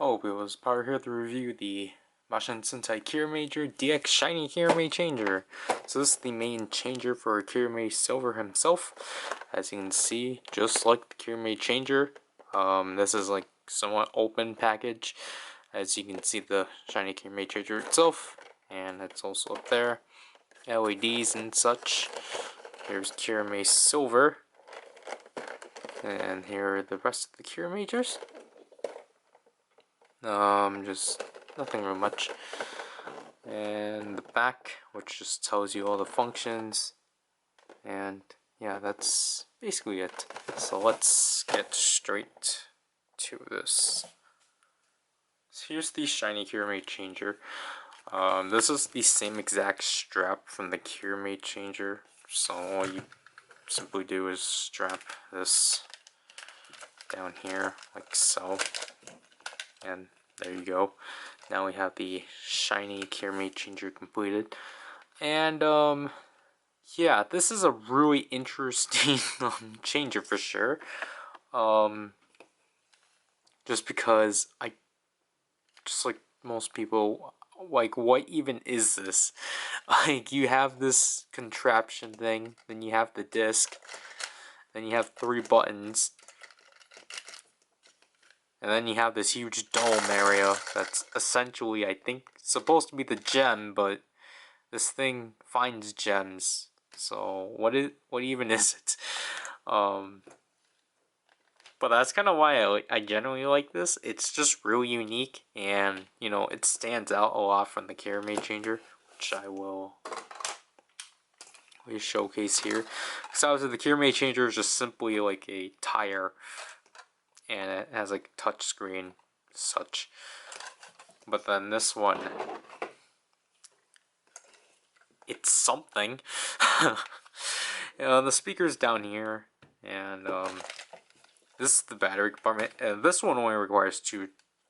Oh, it was Power here to review the Mashin Sentai Kiramager DX Shiny Kiramai Changer. So this is the main changer for Kiramai Silver himself. As you can see, just like the Kiramai Changer, this is like somewhat open package. As you can see the Shiny Kiramai Changer itself, and it's also up there. LEDs and such. Here's Kiramai Silver. And here are the rest of the Kiramagers. Just nothing real much. And the back, which just tells you all the functions. And yeah, that's basically it. So let's get straight to this. So here's the Shiny Kiramai Changer. This is the same exact strap from the Kiramai Changer. So all you simply do is strap this down here like so. And there you go. Now we have the Shiny Kiramai Changer completed. And yeah, this is a really interesting changer for sure. Just because just like most people, like, what even is this? Like, you have this contraption thing, then you have the disc, then you have 3 buttons, and then you have this huge dome area that's essentially, I think, supposed to be the gem, but this thing finds gems. So what even is it? But that's kind of why I generally like this. It's just really unique, and you know, it stands out a lot from the Kiramai Changer, which I will showcase here. Because obviously the Kiramai Changer is just simply like a tire, and it has like a touch screen, such. But then this one, it's something. The speaker's down here, and this is the battery compartment. This one only requires 2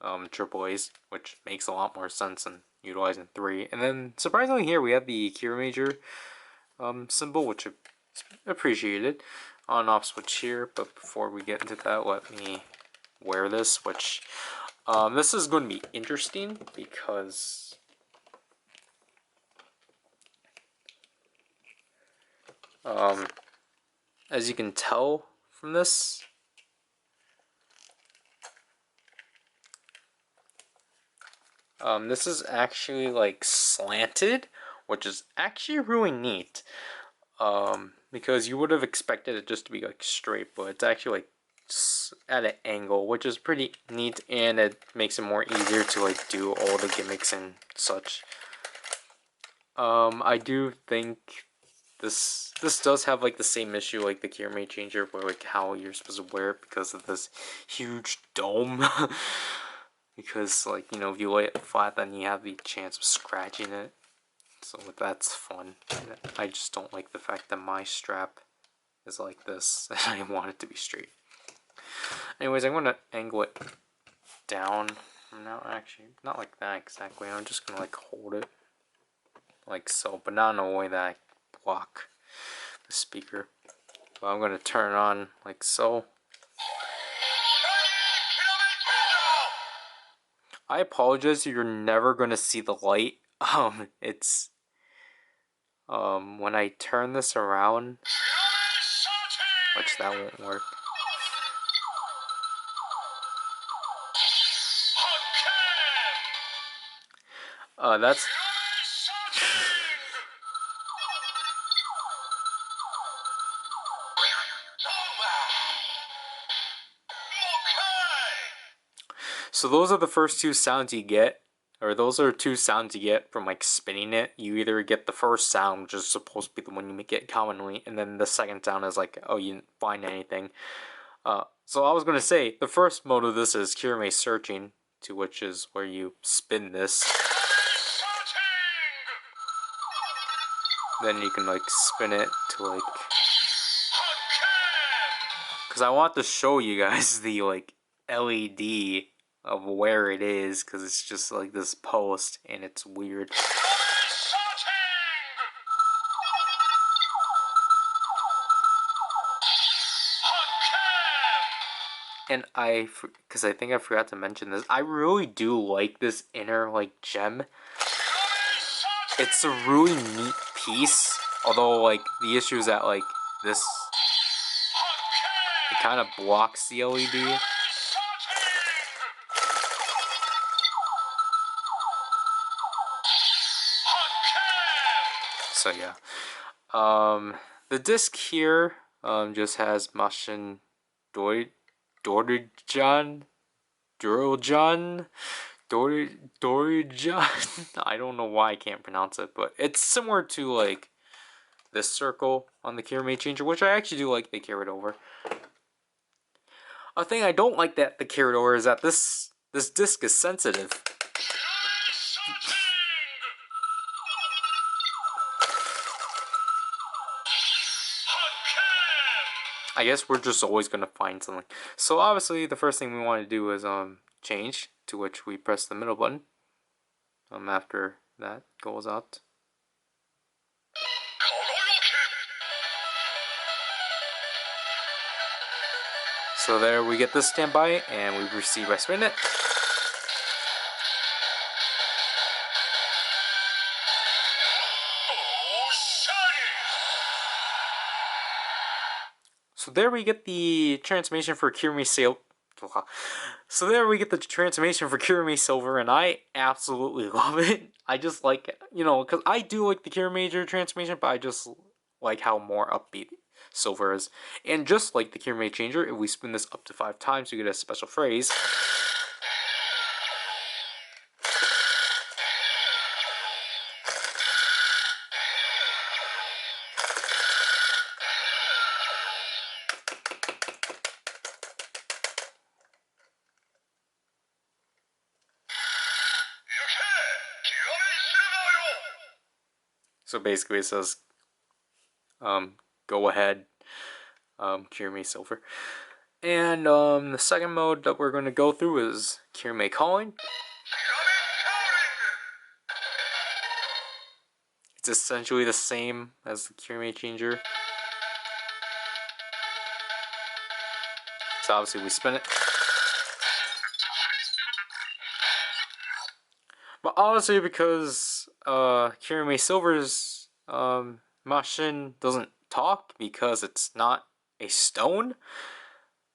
AAAs, which makes a lot more sense than utilizing 3. And then surprisingly here we have the Kiramager symbol, which I appreciated. On and off switch here, but before we get into that, let me wear this, which this is going to be interesting because as you can tell from this, this is actually like slanted, which is actually really neat. Because you would have expected it just to be like straight, but it's actually like at an angle, which is pretty neat, and it makes it more easier to like do all the gimmicks and such. I do think this does have like the same issue like the Kiramai Changer, where like how you're supposed to wear it because of this huge dome. Because like, you know, if you lay it flat, then you have the chance of scratching it. So that's fun. I just don't like the fact that my strap is like this, and I want it to be straight. Anyways, I'm going to angle it down. No, actually, not like that exactly. I'm just going to like hold it like so, but not in a way that I block the speaker. But I'm going to turn it on like so. I apologize, you're never going to see the light. It's when I turn this around, which that won't work. That's so those are the first 2 sounds you get, or those are 2 sounds you get from like spinning it. You either get the first sound, which is supposed to be the one you get commonly, and then the second sound is like, oh, you didn't find anything. So I was gonna say the first mode of this is Kiramai searching, to which is where you spin this. Then you can like spin it to like, because I want to show you guys the like LED of where it is, because it's just like this post and it's weird. and because I think I forgot to mention this, I really do like this inner like gem. It's a really neat piece, although like the issue is that like this, it kind of blocks the LED. So yeah, the disc here just has Mashin Dorijan, Dorijan. I don't know why I can't pronounce it, but it's similar to like this circle on the Kiramai Changer, which I actually do like they carried over. A thing I don't like that they carried over is that this disc is sensitive. I guess we're just always gonna find something. So obviously the first thing we want to do is change, to which we press the middle button. After that goes out. So there we get this standby, and we proceed by spinning it. So there we get the transformation for Kiramai Silver. So there we get the transformation for Kiramai Silver, and I absolutely love it. I just like it, you know, because I do like the Kiramager transformation, but I just like how more upbeat Silver is. And just like the Kiramai Changer, if we spin this up to 5 times, we get a special phrase. So basically it says, go ahead, Kiramai Silver. And the second mode that we're going to go through is Kiramai Calling. It's essentially the same as the Kiramai Changer. So obviously we spin it. But obviously because Kiramai Silver's Mashin doesn't talk because it's not a stone,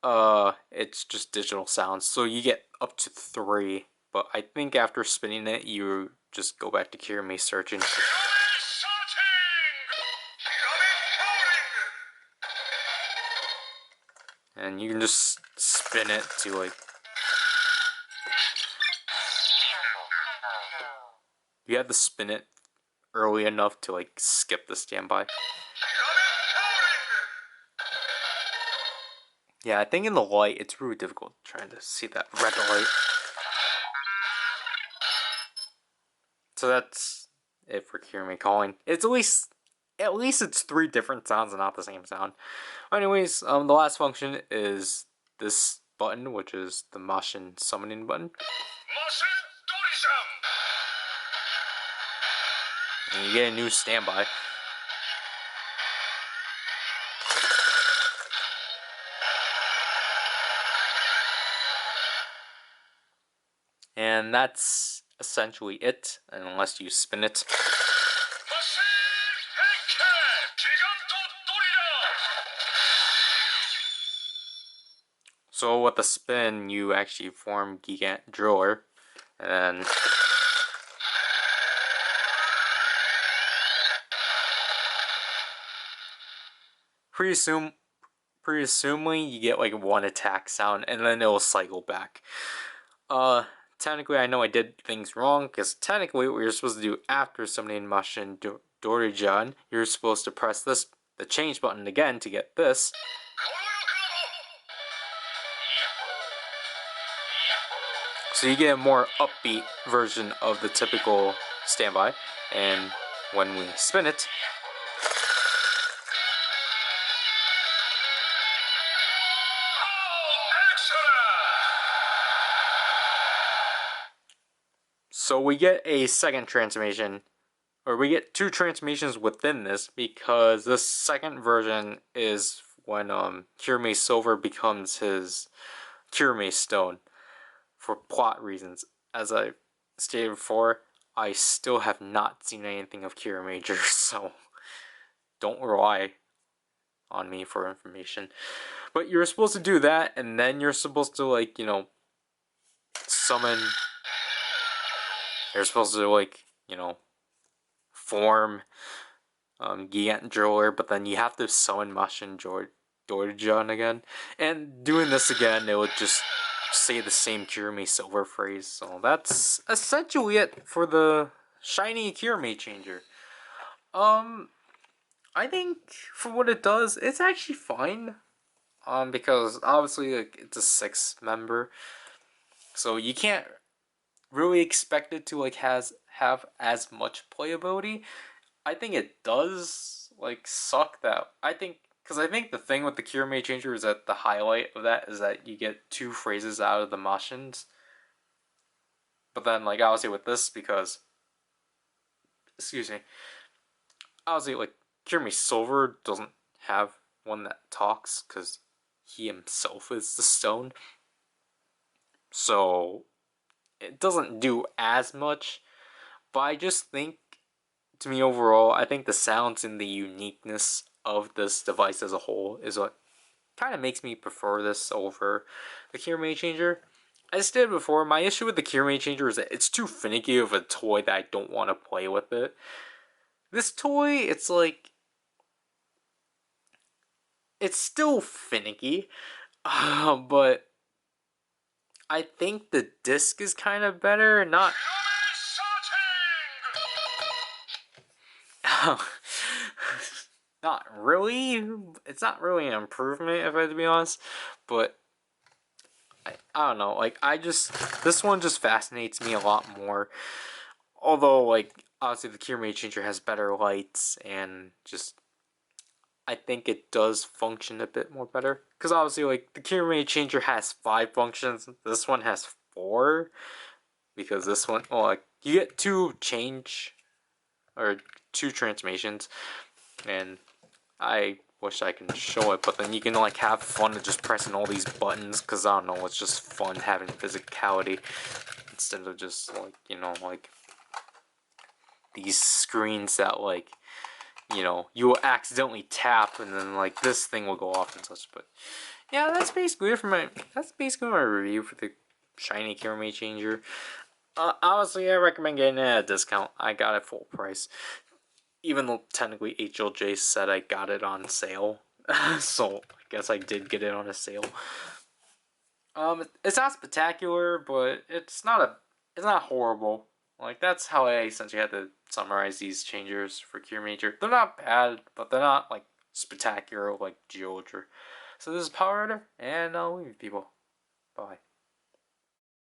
it's just digital sounds. So you get up to 3, but I think after spinning it, you just go back to Kiramai searching. And you can just spin it to like... You have to spin it early enough to like skip the standby. Yeah, I think in the light it's really difficult trying to see that red light. So that's it for Kiramai Calling. It's at least it's 3 different sounds and not the same sound. Anyways, the last function is this button, which is the Mashin summoning button. And you get a new standby. And that's essentially it, unless you spin it. So with the spin, you actually form Gigant Driller, and then pretty assumingly you get like 1 attack sound, and then it will cycle back. Technically I know I did things wrong, because technically what you're supposed to do after summoning Mashin Dorijan, you're supposed to press the change button again to get this. So you get a more upbeat version of the typical standby, and when we spin it, so we get a second transformation, or we get 2 transformations within this, because this second version is when Kiramai Silver becomes his Kiramai Stone for plot reasons. As I stated before, I still have not seen anything of Kiramager, so don't rely on me for information. But you're supposed to do that, and then you're supposed to, like, you know, summon. You're supposed to, like, you know, form Gigant Driller, but then you have to summon Mashin Dorjan again. And doing this again, it would just say the same Kiramai Silver phrase. So that's essentially it for the Shiny Kiramai Changer. I think for what it does, it's actually fine. Because obviously, like, it's a 6-member, so you can't really expect it to, like, have as much playability. I think it does, like, suck that. Because I think the thing with the Kiramai Changer is that the highlight of that is that you get 2 phrases out of the Mashins. But then, like, obviously with this, because, excuse me, obviously, like, Kiramai Silver doesn't have one that talks, because he himself is the stone. So, it doesn't do as much. But I just think, to me overall, I think the sounds and the uniqueness of this device as a whole is what kind of makes me prefer this over the Kiramai Changer. As I stated before, my issue with the Kiramai Changer is that it's too finicky of a toy that I don't want to play with it. This toy, it's like, it's still finicky, but I think the disc is kind of better. Not not really. It's not really an improvement, if I have to be honest. But I don't know. Like, this one just fascinates me a lot more. Although, like, obviously the Kiramai Changer has better lights, and just, I think it does function a bit more better. Because obviously, like, the Kiramai Changer has 5 functions. This one has 4. Because this one, well, like, you get 2 or 2 transformations. And I wish I can show it, but then you can, like, have fun of just pressing all these buttons, because I don't know, it's just fun having physicality instead of just, like, you know, like, these screens that, like, you know, you will accidentally tap and then, like, this thing will go off and such. But yeah, that's basically it for my review for the Shiny Kiramai Changer. Honestly, I recommend getting it at a discount. I got it full price, even though technically HLJ said I got it on sale. So I guess I did get it on a sale. It's not spectacular, but it's not horrible. Like, that's how I essentially had to summarize these changers for Kiramager. They're not bad, but they're not, like, spectacular like Geoger. So this is PowerRider, and I'll leave people. Bye.